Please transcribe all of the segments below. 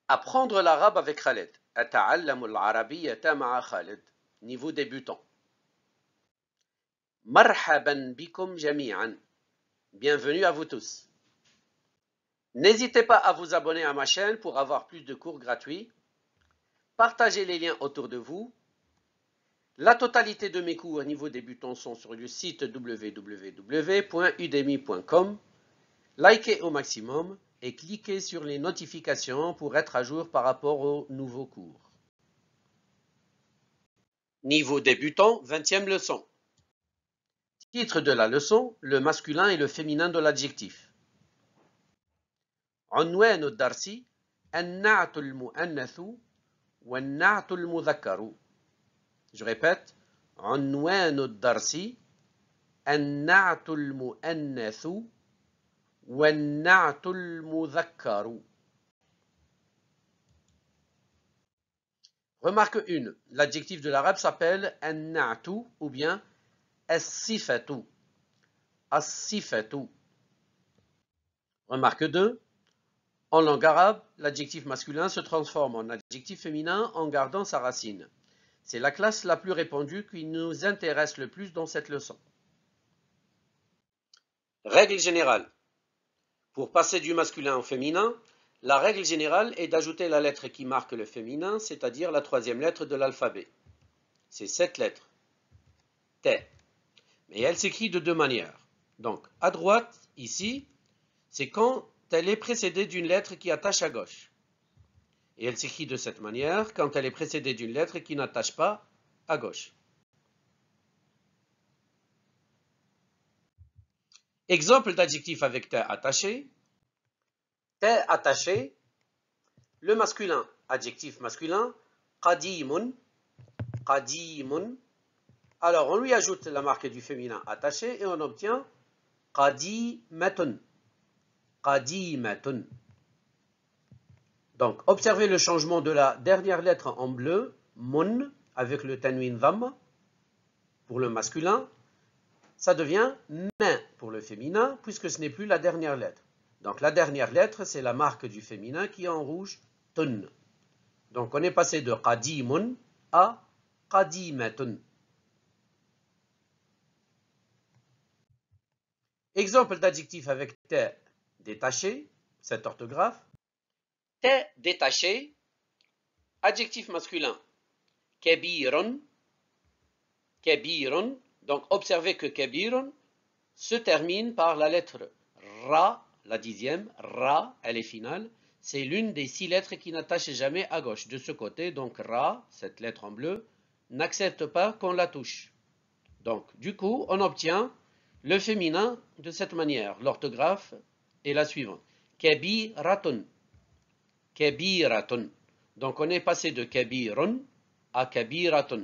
Apprendre l'arabe avec Khaled. أتعلم العربية مع خالد. Niveau débutant. مرحبا بكم جميعا. Bienvenue à vous tous. N'hésitez pas à vous abonner à ma chaîne pour avoir plus de cours gratuits. Partagez les liens autour de vous. La totalité de mes cours niveau débutant sont sur le site www.udemy.com. Likez au maximum et cliquez sur les notifications pour être à jour par rapport aux nouveaux cours. Niveau débutant, 20e leçon. Titre de la leçon, le masculin et le féminin de l'adjectif. عنوان الدرس النعت المؤنث والنعت المذكر. Je répète, عنوان الدرس النعت المؤنث والنعت المذكر. Remarque 1. L'adjectif de l'arabe s'appelle النعت ou bien الصفة. الصفة. Remarque 2. En langue arabe, l'adjectif masculin se transforme en adjectif féminin en gardant sa racine. C'est la classe la plus répandue qui nous intéresse le plus dans cette leçon. Règle générale. Pour passer du masculin au féminin, la règle générale est d'ajouter la lettre qui marque le féminin, c'est-à-dire la troisième lettre de l'alphabet. C'est cette lettre, T. Mais elle s'écrit de deux manières. Donc, à droite, ici, c'est quand elle est précédée d'une lettre qui attache à gauche. Et elle s'écrit de cette manière quand elle est précédée d'une lettre qui n'attache pas à gauche. Exemple d'adjectif avec T attaché. T attaché, le masculin, adjectif masculin, qadimun, qadimun. Alors on lui ajoute la marque du féminin attaché et on obtient qadimatun, qadimatun. Donc observez le changement de la dernière lettre en bleu, mun, avec le tanwin dham pour le masculin. Ça devient main pour le féminin, puisque ce n'est plus la dernière lettre. Donc la dernière lettre, c'est la marque du féminin qui est en rouge, tun. Donc on est passé de qadimun à qadimatun. Exemple d'adjectif avec T détaché, cette orthographe. T détaché, adjectif masculin, kabirun, kabirun. Donc observez que kabirun se termine par la lettre Ra, la dixième, Ra, elle est finale. C'est l'une des 6 lettres qui n'attache jamais à gauche. De ce côté, donc Ra, cette lettre en bleu, n'accepte pas qu'on la touche. Donc, du coup, on obtient le féminin de cette manière. L'orthographe est la suivante. Kabiratun. Kabiratun. Donc, on est passé de kabirun à kabiratun.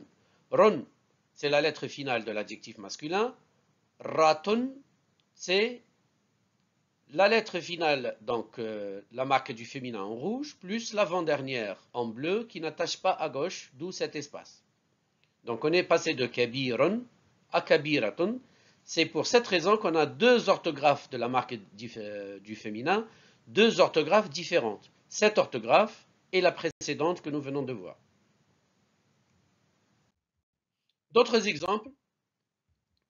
Run, c'est la lettre finale de l'adjectif masculin. Ratun, c'est la lettre finale, donc la marque du féminin en rouge, plus l'avant-dernière en bleu qui n'attache pas à gauche, d'où cet espace. Donc on est passé de kabirun à kabiratun. C'est pour cette raison qu'on a deux orthographes de la marque du féminin, deux orthographes différentes. Cette orthographe et la précédente que nous venons de voir. D'autres exemples.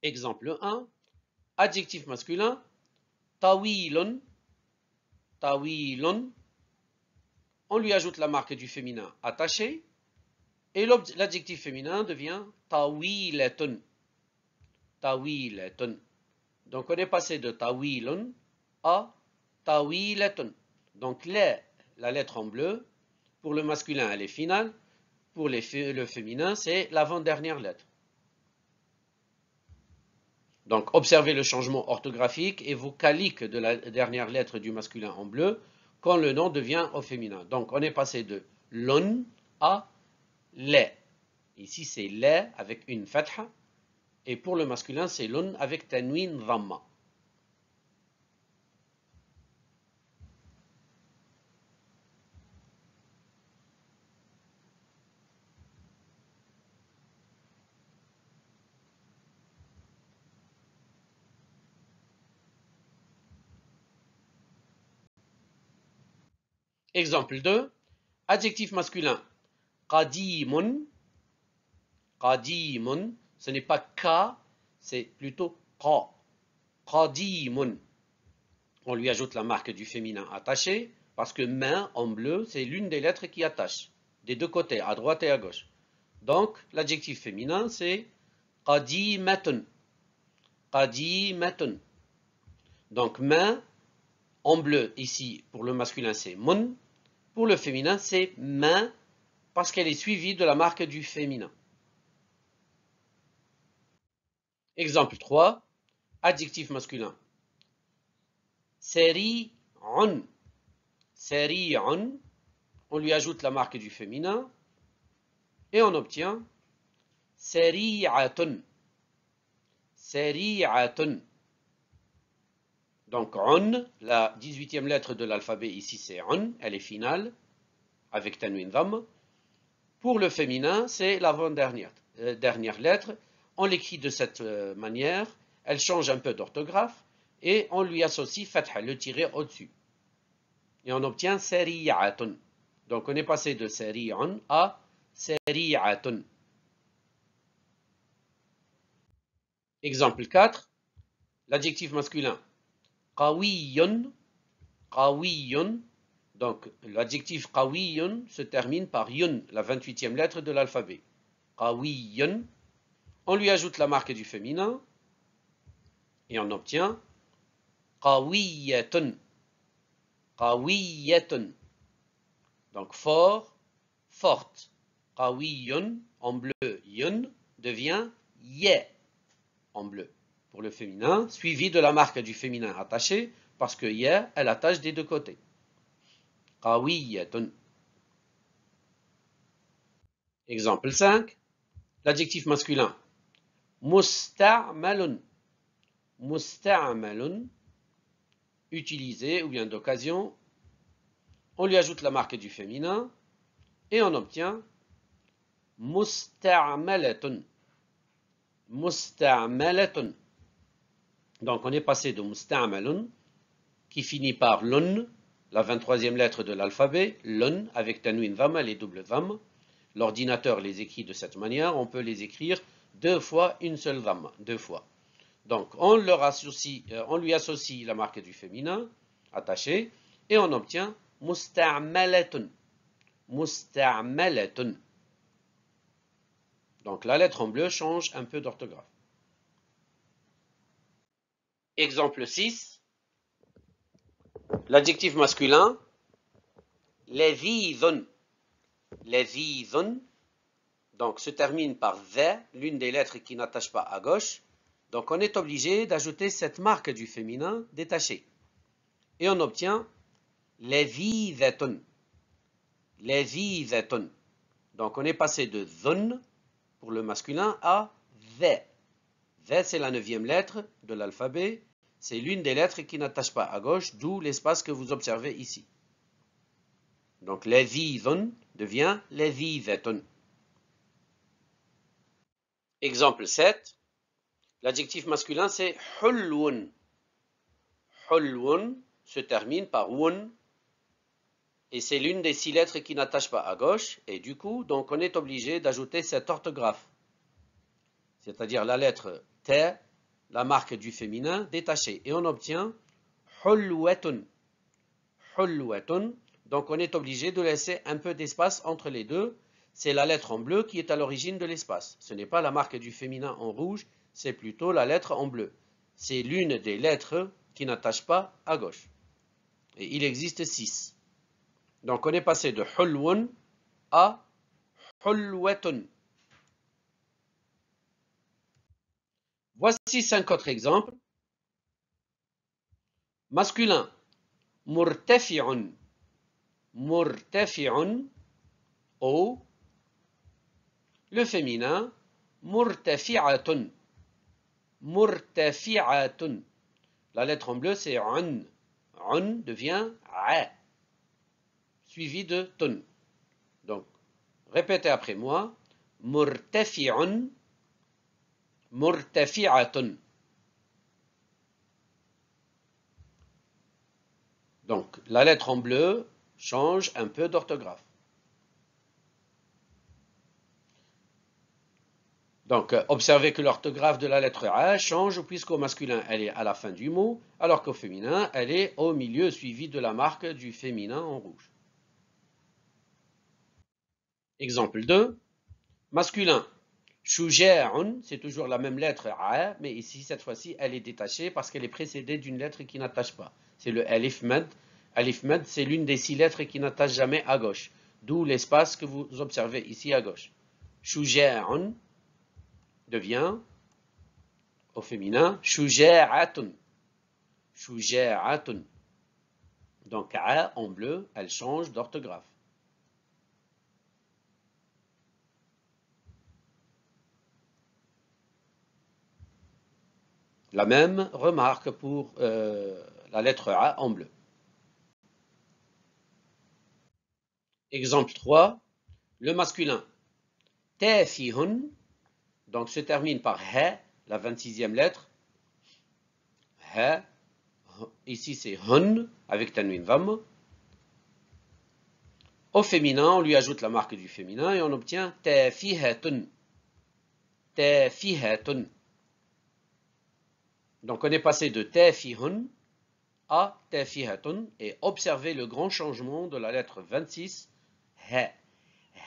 Exemple 1. Adjectif masculin. Tawilun. Tawilun. On lui ajoute la marque du féminin attaché. Et l'adjectif féminin devient tawilatun. Tawilatun. Donc on est passé de tawilun à tawilatun. Donc la lettre en bleu, pour le masculin elle est finale, pour le féminin c'est l'avant-dernière lettre. Donc observez le changement orthographique et vocalique de la dernière lettre du masculin en bleu quand le nom devient au féminin. Donc on est passé de lun à lait. Ici c'est lait avec une fatha et pour le masculin c'est lun avec tanwin dhamma. Exemple 2. Adjectif masculin. Qadimun. Qadimun. Ce n'est pas ka, c'est plutôt qa. Qadimun. On lui ajoute la marque du féminin attaché, parce que main en bleu, c'est l'une des lettres qui attache, des deux côtés, à droite et à gauche. Donc, l'adjectif féminin, c'est qadimatun. Qadimatun. Donc, main en bleu, ici, pour le masculin, c'est mun. Pour le féminin, c'est main, parce qu'elle est suivie de la marque du féminin. Exemple 3, adjectif masculin. Sari'un. Sari'un. On lui ajoute la marque du féminin et on obtient sari'atun. Sari'atun. Donc, on, la 18e lettre de l'alphabet ici, c'est on, elle est finale, avec tanwin dhamm. Pour le féminin, c'est l'avant-dernière dernière lettre. On l'écrit de cette manière, elle change un peu d'orthographe, et on lui associe fatha, le tiré au-dessus. Et on obtient sari'atun. Donc, on est passé de sari'un à sari'atun. Exemple 4, l'adjectif masculin. Qawiyun. Qawiyun. Donc, l'adjectif qawiyun se termine par yun, la 28e lettre de l'alphabet. Qawiyun. On lui ajoute la marque du féminin et on obtient qawiyatun. Qawiyatun. Donc, fort, forte. Qawiyun, en bleu, yun, devient ye, en bleu, pour le féminin, suivi de la marque du féminin attaché, parce que ye, elle attache des deux côtés. Qawiyatun. Exemple 5, l'adjectif masculin. Musta'malun. Musta'malun, utilisé ou bien d'occasion. On lui ajoute la marque du féminin et on obtient musta'malatun. Musta'malatun. Donc on est passé de musta'malun, qui finit par lun, la 23e lettre de l'alphabet, lun, avec tanwin dhamm, les doubles dhamm. L'ordinateur les écrit de cette manière, on peut les écrire deux fois une seule dhamm, deux fois. Donc on lui associe la marque du féminin, attaché, et on obtient musta'malatun. Musta'malatun. Donc la lettre en bleu change un peu d'orthographe. Exemple 6. L'adjectif masculin, ladhidhun. Ladhidhun, donc se termine par the, l'une des lettres qui n'attache pas à gauche. Donc on est obligé d'ajouter cette marque du féminin détachée. Et on obtient ladhidhatun. Ladhidhatun. Donc on est passé de dhun pour le masculin à the. The, c'est la 9e lettre de l'alphabet. C'est l'une des lettres qui n'attache pas à gauche, d'où l'espace que vous observez ici. Donc ladhidhun devient ladhidhatun. Exemple 7. L'adjectif masculin, c'est hulwun. Hulwun se termine par wun. Et c'est l'une des 6 lettres qui n'attache pas à gauche. Et du coup, donc on est obligé d'ajouter cette orthographe. C'est-à-dire la lettre T, la marque du féminin, détachée. Et on obtient hulwatun. Hulwatun. Donc on est obligé de laisser un peu d'espace entre les deux. C'est la lettre en bleu qui est à l'origine de l'espace. Ce n'est pas la marque du féminin en rouge, c'est plutôt la lettre en bleu. C'est l'une des lettres qui n'attache pas à gauche. Et il existe 6. Donc on est passé de hulwun à hulwatun. Voici 5 autres exemples. Masculin, murtafi'un. Murtafi'un, haut. Le féminin, murtafi'atun. Murtafi'atun. La lettre en bleu, c'est un. Un devient a, suivi de tun. Donc, répétez après moi. Murtafi'un. Murtafi'atun. Donc, la lettre en bleu change un peu d'orthographe. Donc, observez que l'orthographe de la lettre A change puisqu'au masculin, elle est à la fin du mot, alors qu'au féminin, elle est au milieu suivi de la marque du féminin en rouge. Exemple 2. Masculin. Shuja'un, c'est toujours la même lettre A, mais ici, cette fois-ci, elle est détachée parce qu'elle est précédée d'une lettre qui n'attache pas. C'est le alif mad. Alif mad, c'est l'une des 6 lettres qui n'attache jamais à gauche. D'où l'espace que vous observez ici à gauche. Shuja'un devient, au féminin, Shuja'atun. Shuja'atun. Donc, A en bleu, elle change d'orthographe. La même remarque pour la lettre A en bleu. Exemple 3, le masculin. Tafihun, donc se termine par ha, la 26e lettre. Ha, ici c'est hun, avec tanwin dhamm. Au féminin, on lui ajoute la marque du féminin et on obtient tafihatun. Tafihatun. Donc on est passé de tafihun à tafihatun et observez le grand changement de la lettre 26, ha.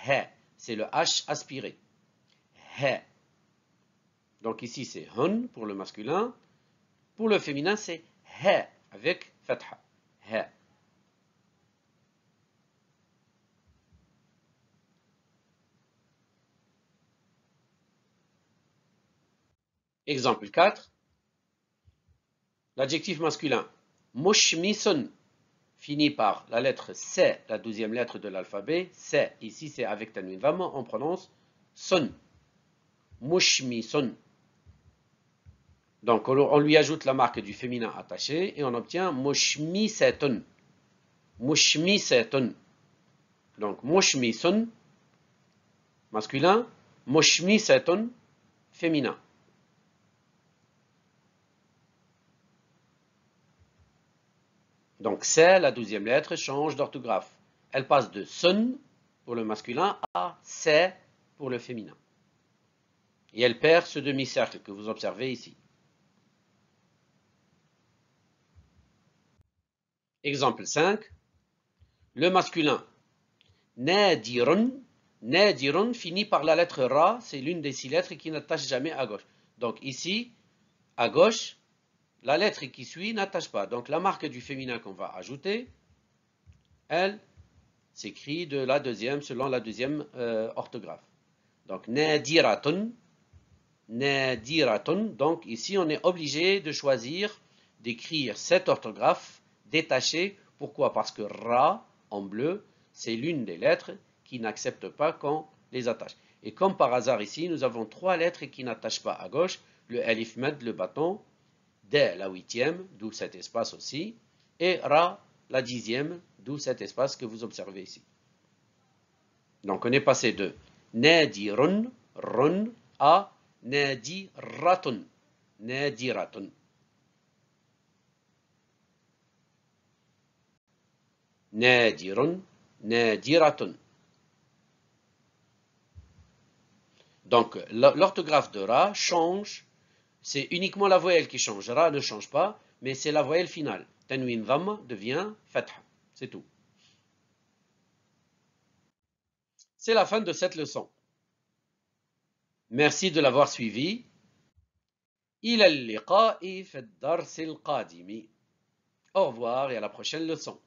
Ha, c'est le H aspiré. Ha. Donc ici c'est hun pour le masculin. Pour le féminin c'est ha avec fatha. Ha. Exemple 4. L'adjectif masculin. Mushmisun finit par la lettre C, la 12e lettre de l'alphabet. C, ici c'est avec tanwin dhamm, on prononce sun. Mushmisun. Donc on lui ajoute la marque du féminin attaché et on obtient mushmisatun. Mushmisatun. Donc mushmisun, masculin, mushmisatun, féminin. Donc c'est la 12e lettre change d'orthographe. Elle passe de sun pour le masculin à c'est pour le féminin. Et elle perd ce demi-cercle que vous observez ici. Exemple 5. Le masculin. Nadirun. Nadirun finit par la lettre Ra, c'est l'une des 6 lettres qui n'attache jamais à gauche. Donc ici, à gauche, la lettre qui suit n'attache pas. Donc la marque du féminin qu'on va ajouter, elle s'écrit de la deuxième, selon la deuxième orthographe. Donc nadiratun, nadiratun. Donc ici on est obligé de choisir d'écrire cette orthographe détachée. Pourquoi? Parce que Ra en bleu, c'est l'une des lettres qui n'accepte pas qu'on les attache. Et comme par hasard ici, nous avons 3 lettres qui n'attachent pas à gauche, le alif mad, le bâton, D, la 8e, d'où cet espace aussi, et Ra, la 10e, d'où cet espace que vous observez ici. Donc on est passé de nadirun, run, à nadiratun, nadiratun. Nadirun, nadiratun. Donc l'orthographe de Ra change. C'est uniquement la voyelle qui change. Ra ne change pas, mais c'est la voyelle finale. Tanwin dhamm devient fatha. C'est tout. C'est la fin de cette leçon. Merci de l'avoir suivi. إلى اللقاء في الدرس القادم. Au revoir et à la prochaine leçon.